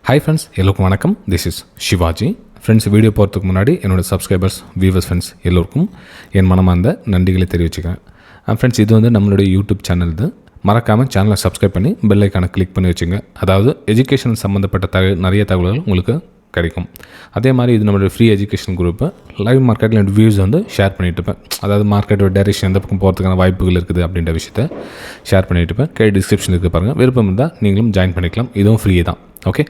Hi friends, எல்லோருக்கும் வணக்கம். This is Shivaji. Friends, video போகிறதுக்கு முன்னாடி என்னோடய சப்ஸ்கிரைபர்ஸ், வியூவர்ஸ், ஃப்ரெண்ட்ஸ் எல்லோருக்கும் என் மனமார்ந்த நன்றிகளை தெரிவிச்சுக்கிறேன். ஃப்ரெண்ட்ஸ், இது வந்து நம்மளுடைய யூடியூப் சேனல். இது மறக்காமல் சேனலை சப்ஸ்கிரைப் பண்ணி பெல் ஐக்கானை கிளிக் பண்ணி வச்சுங்க. அதாவது எஜுகேஷன் சம்மந்தப்பட்ட நிறைய தகவல்கள் உங்களுக்கு கிடைக்கும். அதே மாதிரி இது நம்மளுடைய ஃப்ரீ எஜுகேஷன் குரூப்பு. லைவ் மார்க்கெட்டில் வியூஸ் வந்து ஷேர் பண்ணிட்டு இருப்பேன். அதாவது மார்க்கெட்டோட டைரெக்ஷன் எந்த பக்கம் போகிறதுக்கான வாய்ப்புகள் இருக்குது அப்படின்ற விஷயத்தை ஷேர் பண்ணிட்டு இருப்பேன். கீழே டிஸ்கிரிப்ஷன் இருக்குது பாருங்கள். விருப்பம் இருந்தால் நீங்களும் ஜாயின் பண்ணிக்கலாம். இதுவும் ஃப்ரீ தான். ஓகே,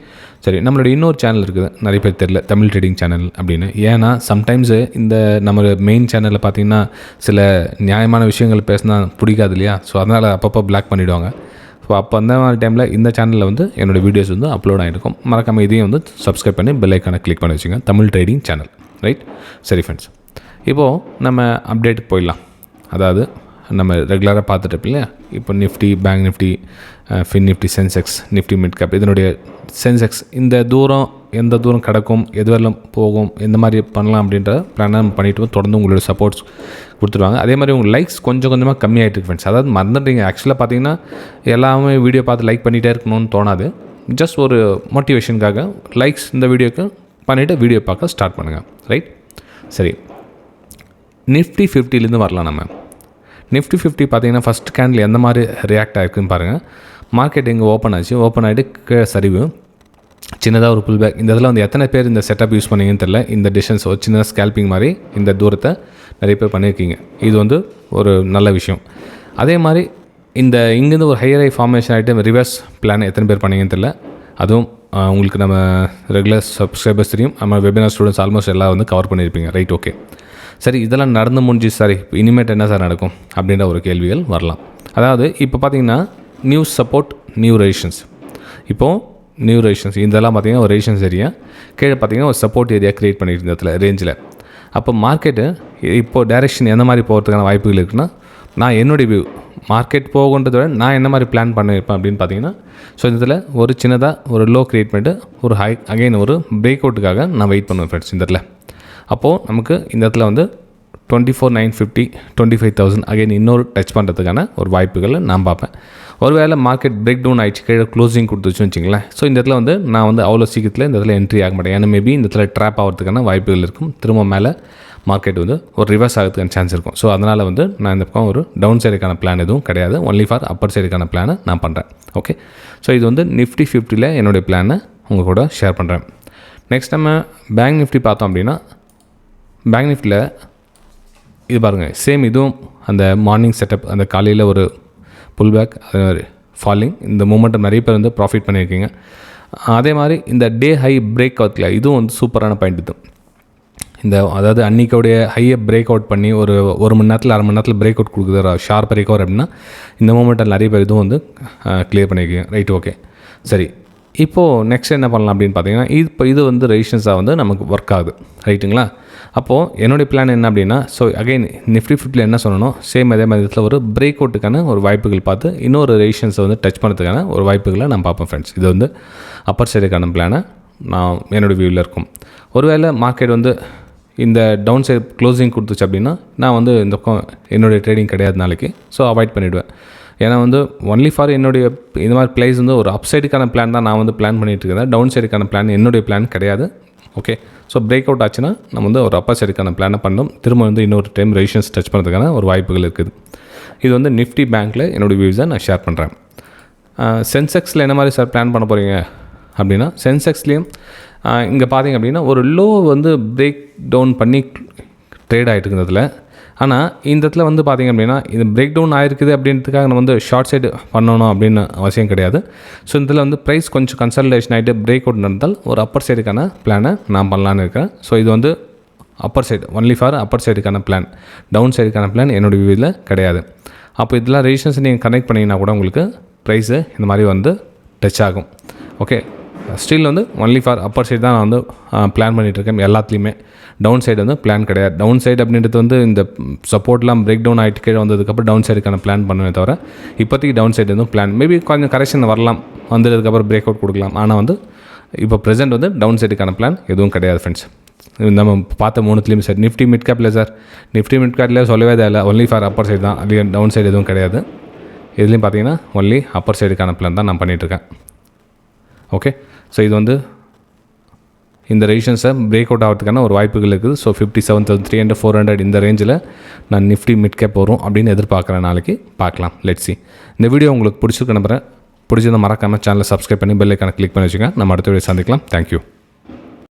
சரி. நம்மளுடைய இன்னொரு சேனல் இருக்குது, நிறைய பேர் தெரியல, தமிழ் ட்ரேடிங் சேனல் அப்படின்னு. ஏன்னா சம்டைம்ஸு இந்த நம்ம மெயின் சேனலில் பார்த்திங்கன்னா சில நியாயமான விஷயங்கள் பேசினா பிடிக்காது இல்லையா? ஸோ அதனால் அப்பப்போ பிளாக் பண்ணிவிடுவாங்க. ஸோ அப்போ அந்த மாதிரி டைமில் இந்த சேனலில் வந்து என்னோடய வீடியோஸ் வந்து அப்லோட் ஆகிருக்கும். மறக்காமல் இதையும் வந்து சப்ஸ்கிரைப் பண்ணி பெல் ஐக்கானை கிளிக் பண்ணி வச்சுங்க. Tamil trading channel, right? சரி ஃப்ரெண்ட்ஸ், இப்போது நம்ம அப்டேட்டுக்கு போயிடலாம். அதாவது நம்ம ரெகுலராக பார்த்துட்டு இல்லையா? இப்போ Nifty, bank Nifty, fin Nifty, Sensex, Nifty mid cap, இதனுடைய சென்செக்ஸ் இந்த தூரம் எந்த தூரம் கிடக்கும், எது வரலாம் போகும், எந்த மாதிரி பண்ணலாம் அப்படின்ற பிளான் நம்ம பண்ணிவிட்டு தொடர்ந்து உங்களோட சப்போர்ட்ஸ் கொடுத்துருவாங்க. அதே மாதிரி உங்கள் லைக்ஸ் கொஞ்சம் கொஞ்சமாக கம்மியாகிட்டு இருக்கு ஃப்ரெண்ட்ஸ். அதாவது மறந்துட்டீங்க. ஆக்சுவலாக பார்த்தீங்கன்னா எல்லாமே வீடியோ பார்த்து லைக் பண்ணிகிட்டே இருக்கணும்னு தோணாது. ஜஸ்ட் ஒரு மோட்டிவேஷனுக்காக லைக்ஸ் இந்த வீடியோக்கு பண்ணிவிட்டு வீடியோ பார்க்க ஸ்டார்ட் பண்ணுங்கள், ரைட்? சரி, நிஃப்டி 50லேருந்து வரலாம். நம்ம நிஃப்டி 50 பார்த்தீங்கன்னா ஃபஸ்ட் கேண்டில் எந்த மாதிரி ரியாக்ட் ஆகிருக்குன்னு பாருங்கள். மார்க்கெட் இங்கே ஓப்பன் ஆச்சு. ஓப்பன் ஆகிட்டு கீழே சரிவு, சின்னதாக ஒரு புல் பேக். இந்த இதில் வந்து எத்தனை பேர் இந்த செட்டப் யூஸ் பண்ணிங்கன்னு தெரில. இந்த டிஸ்டன்ஸ் ஒரு சின்ன ஸ்கேல்பிங் மாதிரி இந்த தூரத்தை நிறைய பேர் பண்ணியிருக்கீங்க. இது வந்து ஒரு நல்ல விஷயம். அதே மாதிரி இந்த இங்கேருந்து ஒரு ஹையர் ஃபார்மேஷன் ஆகிட்டு ரிவர்ஸ் பிளான் எத்தனை பேர் பண்ணிங்கன்னு தெரில. அதுவும் உங்களுக்கு நம்ம ரெகுலர் சப்ஸ்கிரைபர்ஸ் தெரியும். நம்ம வெபினார் ஸ்டூடெண்ட்ஸ் ஆல்மோஸ்ட் எல்லாம் வந்து கவர் பண்ணியிருப்பீங்க, ரைட்? ஓகே, சரி. இதெல்லாம் நடந்து முடிஞ்சு சார், இப்போ இனிமேட்டு என்ன சார் நடக்கும் அப்படின்ற ஒரு கேள்விகள் வரலாம். அதாவது இப்போ பார்த்தீங்கன்னா நியூ சப்போர்ட், நியூ ரெசிஸ்டன்ஸ். இப்போது நியூ ரெசிஸ்டன்ஸ் இதெல்லாம் பார்த்தீங்கன்னா ஒரு ரெசிஸ்டன்ஸ் ஏரியா, கீழே பார்த்தீங்கன்னா ஒரு சப்போர்ட் ஏரியா க்ரியேட் பண்ணிட்டு இடத்துல ரேஞ்சில். அப்போ மார்க்கெட்டு இப்போது டைரெக்ஷன் எந்த மாதிரி போகிறதுக்கான வாய்ப்புகள் இருக்குன்னா, நான் என்னுடைய வியூ மார்க்கெட் போகுன்றத விட நான் என்ன மாதிரி பிளான் பண்ணியிருப்பேன் அப்படின்னு பார்த்தீங்கன்னா, ஸோ இதில் ஒரு சின்னதாக ஒரு லோ க்ரியேட் பண்ணிட்டு ஒரு ஹை அகைன் ஒரு பிரேக் அவுட்டுக்காக நான் வெயிட் பண்ணுவேன் ஃப்ரெண்ட்ஸ். இந்த இடத்துல அப்போது நமக்கு இந்த இடத்துல வந்து 24,950, 25,000 அகைன் இன்னொரு டச் பண்ணுறதுக்கான ஒரு வாய்ப்புகளை நான் பார்ப்பேன். ஒருவேளை மார்க்கெட் பிரேக் டவுன் ஆகிடுச்சு, கீழே க்ளோசிங் கொடுத்துச்சுன்னு வச்சிங்களேன். ஸோ இந்த இடத்துல வந்து நான் வந்து அவ்வளோ சீக்கிரத்தில் இந்த இடத்துல என்ட்ரி ஆக மாட்டேன். ஏன்னா மேபி இந்த இடத்துல ட்ராப் ஆகிறதுக்கான வாய்ப்புகள் இருக்கும். திரும்ப மேலே மார்க்கெட் வந்து ஒரு ரிவர்ஸ் ஆகிறதுக்கான சான்ஸ் இருக்கும். ஸோ அதனால் வந்து நான் இந்த பக்கம் ஒரு டவுன் சைடுக்கான பிளான் எதுவும் கிடையாது. ஒன்லி ஃபார் அப்பர் சைடுக்கான பிளானை நான் பண்ணுறேன். ஓகே, ஸோ இது வந்து நிஃப்டி 50ல் என்னுடைய பிளானை உங்கள் கூட ஷேர் பண்ணுறேன். நெக்ஸ்ட் நம்ம பேங்க் நிஃப்டி பார்த்தோம் அப்படின்னா, பேங்க் நிஃப்டியில் இது பாருங்கள், சேம் இதுவும் அந்த மார்னிங் செட்டப், அந்த காலையில் ஒரு புல் பேக், அது ஃபாலிங், இந்த மூமெண்ட்டை நிறைய பேர் வந்து ப்ராஃபிட் பண்ணியிருக்கீங்க. அதே மாதிரி இந்த டே ஹை பிரேக் அவுட்டில் இதுவும் வந்து சூப்பரான பாயிண்ட். இது இந்த அதாவது அன்றைக்கோடைய ஹையை பிரேக் அவுட் பண்ணி ஒரு மணி நேரத்தில் அரை மணி நேரத்தில் பிரேக் அவுட் கொடுக்குது, ஷார்ப் ரெக்கவர் அப்படின்னா இந்த மூமெண்ட்டில் நிறைய பேர் இதுவும் வந்து கிளியர் பண்ணியிருக்கீங்க, ரைட்? ஓகே, சரி. இப்போது நெக்ஸ்ட் என்ன பண்ணலாம் அப்படின்னு பார்த்தீங்கன்னா, இப்போ இது வந்து ரெசிஸ்டன்ஸாக வந்து நமக்கு ஒர்க் ஆகுது, ரைட்டுங்களா? அப்போது என்னுடைய பிளான் என்ன அப்படின்னா, ஸோ அகைன் நிஃப்டி 50ல் என்ன சொல்லணும், சேம் அதே மாதிரி இதில் ஒரு பிரேக் அவுட்டுக்கான ஒரு வாய்ப்புகள் பார்த்து இன்னொரு ரெசிஸ்டன்ஸை வந்து டச் பண்ணுறதுக்கான ஒரு வாய்ப்புகளை நான் பார்ப்பேன் ஃப்ரெண்ட்ஸ். இது வந்து அப்பர் சைடுக்கான பிளானை நான் என்னோடய வியூவில் இருக்கும். ஒருவேளை மார்க்கெட் வந்து இந்த டவுன் சைடு க்ளோசிங் கொடுத்துச்சு அப்படின்னா நான் வந்து இந்த பக்கம் என்னுடைய ட்ரேடிங் கிடையாது நாளைக்கு. ஸோ அவாய்ட் பண்ணிவிடுவேன். ஏன்னா வந்து ஒன்லி ஃபார் என்னுடைய இந்த மாதிரி பிளேஸ் வந்து ஒரு அப் சைடுக்கான பிளான் தான் நான் வந்து பிளான் பண்ணிகிட்டு இருக்கேன். டவுன் சைடுக்கான பிளான் என்னுடைய பிளான் கிடையாது. ஓகே, ஸோ பிரேக் அவுட் ஆச்சுன்னா நம்ம வந்து ஒரு அப்பர் சைடுக்கான பிளானை பண்ணோம். திரும்ப வந்து இன்னொரு டைம் ரெசிஸ்டன்ஸ் டச் பண்ணுறதுக்கான ஒரு வாய்ப்புகள் இருக்குது. இது வந்து நிஃப்டி பேங்க்கில் என்னுடைய வியூஸை நான் ஷேர் பண்ணுறேன். சென்செக்ஸில் என்ன மாதிரி சார் பிளான் பண்ண போகிறீங்க அப்படின்னா, சென்செக்ஸ்லேயும் இங்கே பார்த்தீங்க அப்படின்னா ஒரு லோ வந்து பிரேக் டவுன் பண்ணி ட்ரேட் ஆகிட்டு இருக்கிறதுல, ஆனால் இந்த இடத்துல வந்து பார்த்திங்க அப்படின்னா இது பிரேக் டவுன் ஆகிருக்குது அப்படின்றதுக்காக நம்ம வந்து ஷார்ட் சைடு பண்ணணும் அப்படின்னு அவசியம் கிடையாது. ஸோ இதில் வந்து ப்ரைஸ் கொஞ்சம் கன்சல்டேஷன் ஆகிட்டு பிரேக் அவுட் நடந்தால் ஒரு அப்பர் சைடுக்கான பிளானை நான் பண்ணலான்னு இருக்கேன். ஸோ இது வந்து upper side, only for upper சைடுக்கான பிளான். டவுன் சைடுக்கான பிளான் என்னோடய வியூவில் கிடையாது. அப்போ இதெல்லாம் ரெசிஸ்டன்ஸ் நீங்கள் கனெக்ட் பண்ணிங்கன்னா கூட உங்களுக்கு ப்ரைஸு இந்த மாதிரி வந்து டச் ஆகும். ஓகே, ஸ்டில் வந்து ஒன்லி ஃபார் அப்பர் சைடு தான் நான் வந்து பிளான் பண்ணிகிட்ருக்கேன் எல்லாத்துலேயுமே. டவுன் சைடு வந்து பிளான் கிடையாது. டவுன் சைடு அப்படின்றது வந்து இந்த சப்போர்ட்லாம் பிரேக் டவுன் ஆகிட்டு கீழே வந்ததுக்கப்புறம் டவுன் சைடுக்கான பிளான் பண்ணுவேன் தவிர இப்போதைக்கு டவுன் சைடு எதுவும் பிளான் மேபி கொஞ்சம் கரெக்ஷன் வரலாம், வந்ததுக்கப்புறம் பிரேக் அவுட் கொடுக்கலாம். ஆனால் வந்து இப்போ ப்ரெசென்ட் வந்து டவுன் சைடுக்கான பிளான் எதுவும் கிடையாது ஃப்ரெண்ட்ஸ். நம்ம பார்த்த மூணுத்துலேயும் சார் நிஃப்டி மிட் கேப்பில் சார் நிஃப்டி மிட் கேப்பில் சொல்லவே தேவை, ஒன்லி ஃபார் அப்பர் சைடு தான், அது டவுன் சைடு எதுவும் கிடையாது. இதுலேயும் பார்த்தீங்கன்னா ஒன்லி அப்பர் சைடுக்கான பிளான் தான் நான் பண்ணிகிட்ருக்கேன். ஓகே, ஸோ இது வந்து இந்த ரெசிஸ்டன்ஸை பிரேக் அவுட் ஆகிறதுக்கான ஒரு வாய்ப்புகள் இருக்குது. ஸோ 57,300 400 இந்த ரேஞ்சில் நான் நிஃப்டி மிட் கேப் வரும் அப்படின்னு எதிர்பார்க்குறேன். நாளைக்கு பார்க்கலாம். Let's see. இந்த வீடியோ உங்களுக்கு பிடிச்சிருக்கு நம்புறேன். பிடிச்சதை மறக்காமல் சேனலை சப்ஸ்கிரைப் பண்ணி பெல் ஐக்கானை கிளிக் பண்ணி வச்சுக்கோங்க. நம்ம அடுத்த வீடியோ சந்திக்கலாம். தேங்க்யூ.